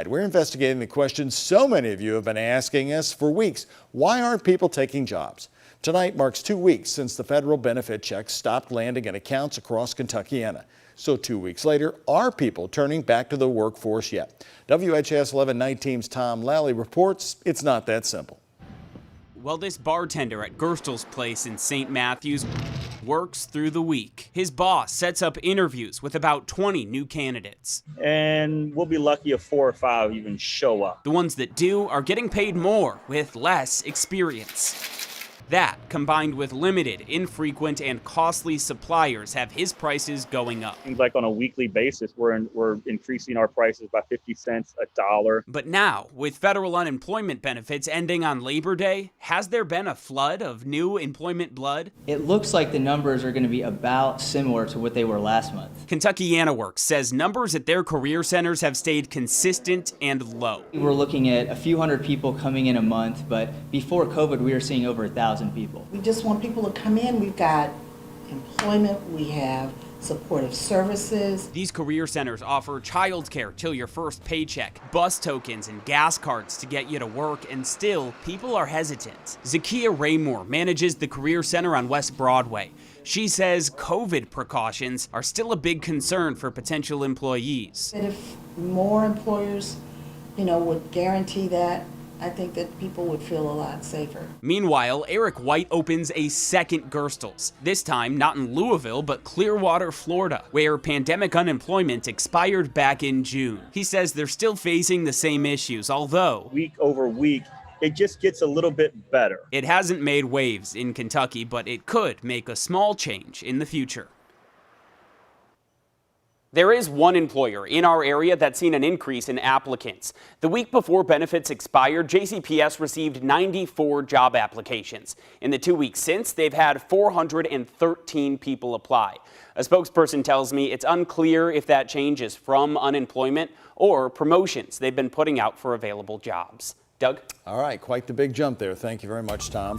We're investigating the question so many of you have been asking us for weeks. Why aren't people taking jobs? Tonight marks 2 weeks since the federal benefit checks stopped landing in accounts across Kentuckiana. So 2 weeks later, are people turning back to the workforce yet? WHAS11 Night Team's Tom Lally reports it's not that simple. Well, this bartender at Gerstl's place in St. Matthews works through the week. His boss sets up interviews with about 20 new candidates. And we'll be lucky if 4 or 5 even show up. The ones that do are getting paid more with less experience. That, combined with limited, infrequent, and costly suppliers, have his prices going up. Seems like on a weekly basis, we're increasing our prices by 50 cents, $1. But now, with federal unemployment benefits ending on Labor Day, has there been a flood of new employment blood? It looks like the numbers are going to be about similar to what they were last month. Kentuckiana Works says numbers at their career centers have stayed consistent and low. We're looking at a few hundred people coming in a month, but before COVID, we were seeing over 1,000 people. We just want people to come in. We've got employment, we have supportive services. These career centers offer childcare till your first paycheck, bus tokens and gas cards to get you to work, and still, people are hesitant. Zakia Raymore manages the career center on West Broadway. She says COVID precautions are still a big concern for potential employees. And if more employers, would guarantee that, I think that people would feel a lot safer. Meanwhile, Eric White opens a second Gerstl's, this time not in Louisville, but Clearwater, Florida, where pandemic unemployment expired back in June. He says they're still facing the same issues, although week over week, it just gets a little bit better. It hasn't made waves in Kentucky, but it could make a small change in the future. There is one employer in our area that's seen an increase in applicants. The week before benefits expired, JCPS received 94 job applications. In the 2 weeks since, they've had 413 people apply. A spokesperson tells me it's unclear if that change is from unemployment or promotions they've been putting out for available jobs. Doug? All right, quite the big jump there. Thank you very much, Tom.